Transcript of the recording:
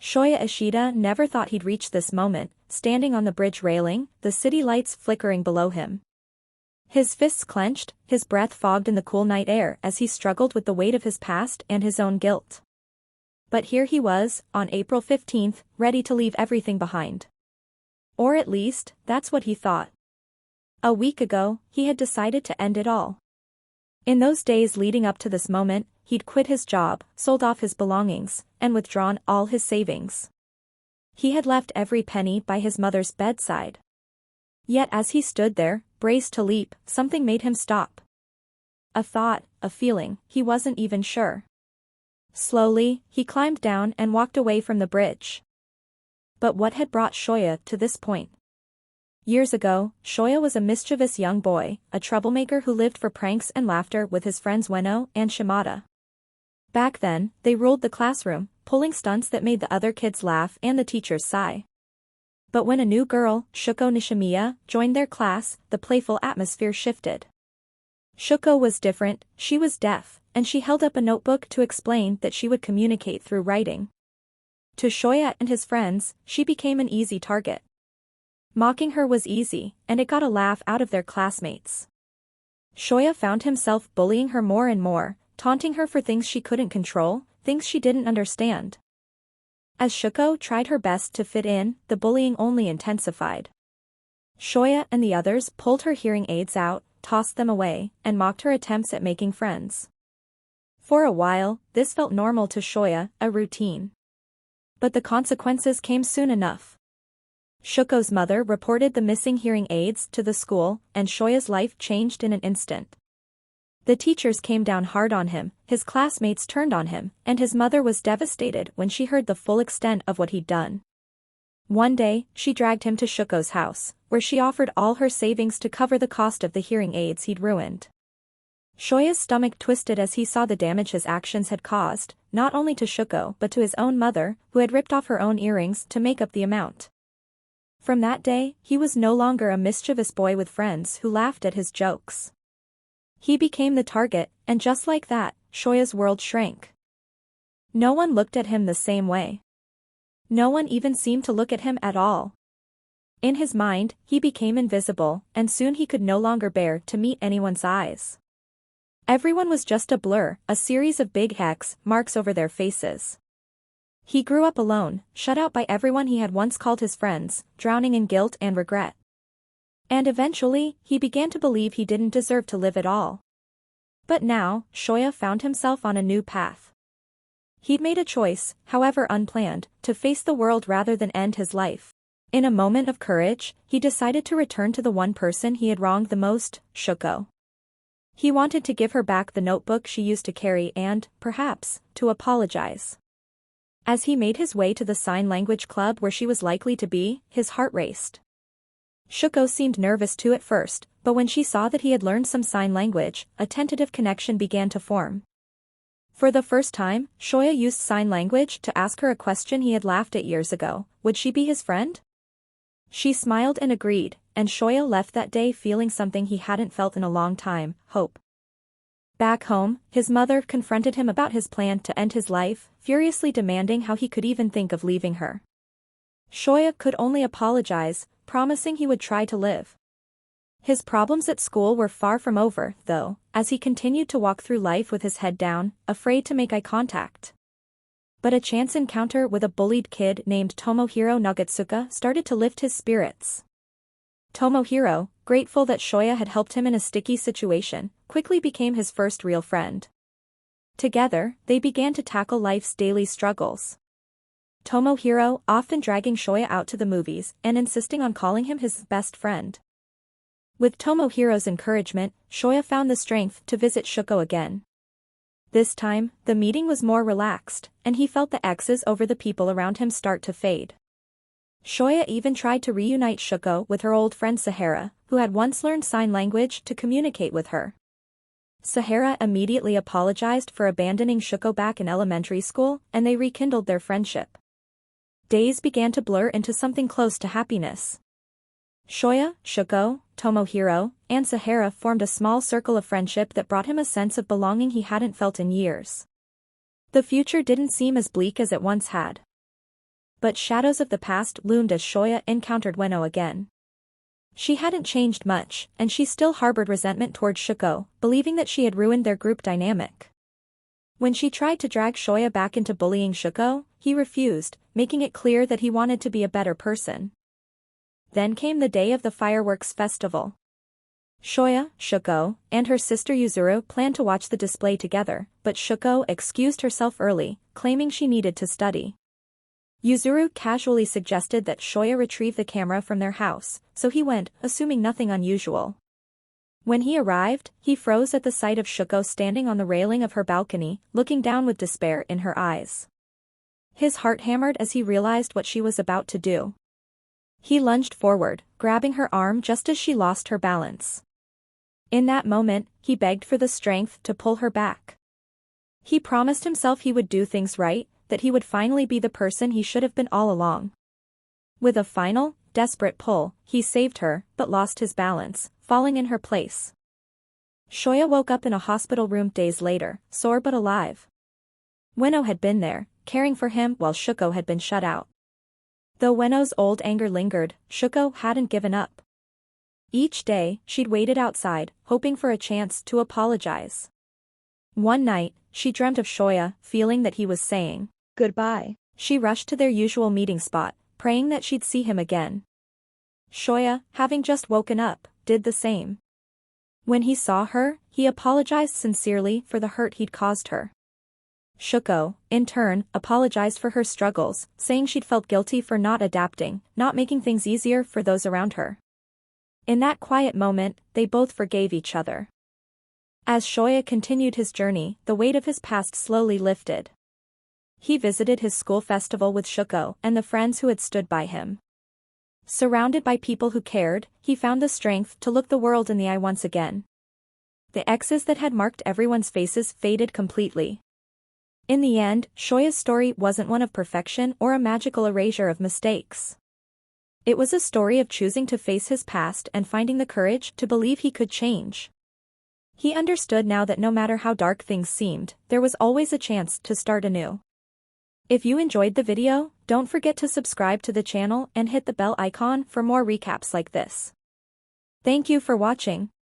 Shoya Ishida never thought he'd reach this moment, standing on the bridge railing, the city lights flickering below him. His fists clenched, his breath fogged in the cool night air as he struggled with the weight of his past and his own guilt. But here he was, on April 15th, ready to leave everything behind. Or at least, that's what he thought. A week ago, he had decided to end it all. In those days leading up to this moment, he'd quit his job, sold off his belongings, and withdrawn all his savings. He had left every penny by his mother's bedside. Yet as he stood there, braced to leap, something made him stop. A thought, a feeling, he wasn't even sure. Slowly, he climbed down and walked away from the bridge. But what had brought Shoya to this point? Years ago, Shoya was a mischievous young boy, a troublemaker who lived for pranks and laughter with his friends Ueno and Shimada. Back then, they ruled the classroom, pulling stunts that made the other kids laugh and the teachers sigh. But when a new girl, Shuko Nishimiya, joined their class, the playful atmosphere shifted. Shuko was different, she was deaf, and she held up a notebook to explain that she would communicate through writing. To Shoya and his friends, she became an easy target. Mocking her was easy, and it got a laugh out of their classmates. Shoya found himself bullying her more and more, taunting her for things she couldn't control, things she didn't understand. As Shuko tried her best to fit in, the bullying only intensified. Shoya and the others pulled her hearing aids out, tossed them away, and mocked her attempts at making friends. For a while, this felt normal to Shoya, a routine. But the consequences came soon enough. Shuko's mother reported the missing hearing aids to the school, and Shoya's life changed in an instant. The teachers came down hard on him, his classmates turned on him, and his mother was devastated when she heard the full extent of what he'd done. One day, she dragged him to Shuko's house, where she offered all her savings to cover the cost of the hearing aids he'd ruined. Shoya's stomach twisted as he saw the damage his actions had caused, not only to Shuko but to his own mother, who had ripped off her own earrings to make up the amount. From that day, he was no longer a mischievous boy with friends who laughed at his jokes. He became the target, and just like that, Shoya's world shrank. No one looked at him the same way. No one even seemed to look at him at all. In his mind, he became invisible, and soon he could no longer bear to meet anyone's eyes. Everyone was just a blur, a series of big X marks over their faces. He grew up alone, shut out by everyone he had once called his friends, drowning in guilt and regret. And eventually, he began to believe he didn't deserve to live at all. But now, Shoya found himself on a new path. He'd made a choice, however unplanned, to face the world rather than end his life. In a moment of courage, he decided to return to the one person he had wronged the most, Shuko. He wanted to give her back the notebook she used to carry and, perhaps, to apologize. As he made his way to the sign language club where she was likely to be, his heart raced. Shuko seemed nervous too at first, but when she saw that he had learned some sign language, a tentative connection began to form. For the first time, Shoya used sign language to ask her a question he had laughed at years ago: would she be his friend? She smiled and agreed, and Shoya left that day feeling something he hadn't felt in a long time: hope. Back home, his mother confronted him about his plan to end his life, furiously demanding how he could even think of leaving her. Shoya could only apologize, promising he would try to live. His problems at school were far from over, though, as he continued to walk through life with his head down, afraid to make eye contact. But a chance encounter with a bullied kid named Tomohiro Nagatsuka started to lift his spirits. Tomohiro, grateful that Shoya had helped him in a sticky situation, quickly became his first real friend. Together, they began to tackle life's daily struggles. Tomohiro often dragging Shoya out to the movies and insisting on calling him his best friend. With Tomohiro's encouragement, Shoya found the strength to visit Shuko again. This time, the meeting was more relaxed, and he felt the X's over the people around him start to fade. Shoya even tried to reunite Shuko with her old friend Sahara, who had once learned sign language to communicate with her. Sahara immediately apologized for abandoning Shuko back in elementary school, and they rekindled their friendship. Days began to blur into something close to happiness. Shoya, Shuko, Tomohiro, and Sahara formed a small circle of friendship that brought him a sense of belonging he hadn't felt in years. The future didn't seem as bleak as it once had. But shadows of the past loomed as Shoya encountered Weno again. She hadn't changed much, and she still harbored resentment toward Shuko, believing that she had ruined their group dynamic. When she tried to drag Shoya back into bullying Shuko, he refused, making it clear that he wanted to be a better person. Then came the day of the fireworks festival. Shoya, Shuko, and her sister Yuzuru planned to watch the display together, but Shuko excused herself early, claiming she needed to study. Yuzuru casually suggested that Shoya retrieve the camera from their house, so he went, assuming nothing unusual. When he arrived, he froze at the sight of Shuko standing on the railing of her balcony, looking down with despair in her eyes. His heart hammered as he realized what she was about to do. He lunged forward, grabbing her arm just as she lost her balance. In that moment, he begged for the strength to pull her back. He promised himself he would do things right, that he would finally be the person he should have been all along. With a final, desperate pull, he saved her, but lost his balance, falling in her place. Shoya woke up in a hospital room days later, sore but alive. Weno had been there, caring for him while Shuko had been shut out. Though Weno's old anger lingered, Shuko hadn't given up. Each day, she'd waited outside, hoping for a chance to apologize. One night, she dreamt of Shoya, feeling that he was saying goodbye. She rushed to their usual meeting spot, praying that she'd see him again. Shoya, having just woken up, did the same. When he saw her, he apologized sincerely for the hurt he'd caused her. Shuko, in turn, apologized for her struggles, saying she'd felt guilty for not adapting, not making things easier for those around her. In that quiet moment, they both forgave each other. As Shoya continued his journey, the weight of his past slowly lifted. He visited his school festival with Shuko and the friends who had stood by him. Surrounded by people who cared, he found the strength to look the world in the eye once again. The X's that had marked everyone's faces faded completely. In the end, Shoya's story wasn't one of perfection or a magical erasure of mistakes. It was a story of choosing to face his past and finding the courage to believe he could change. He understood now that no matter how dark things seemed, there was always a chance to start anew. If you enjoyed the video, don't forget to subscribe to the channel and hit the bell icon for more recaps like this. Thank you for watching.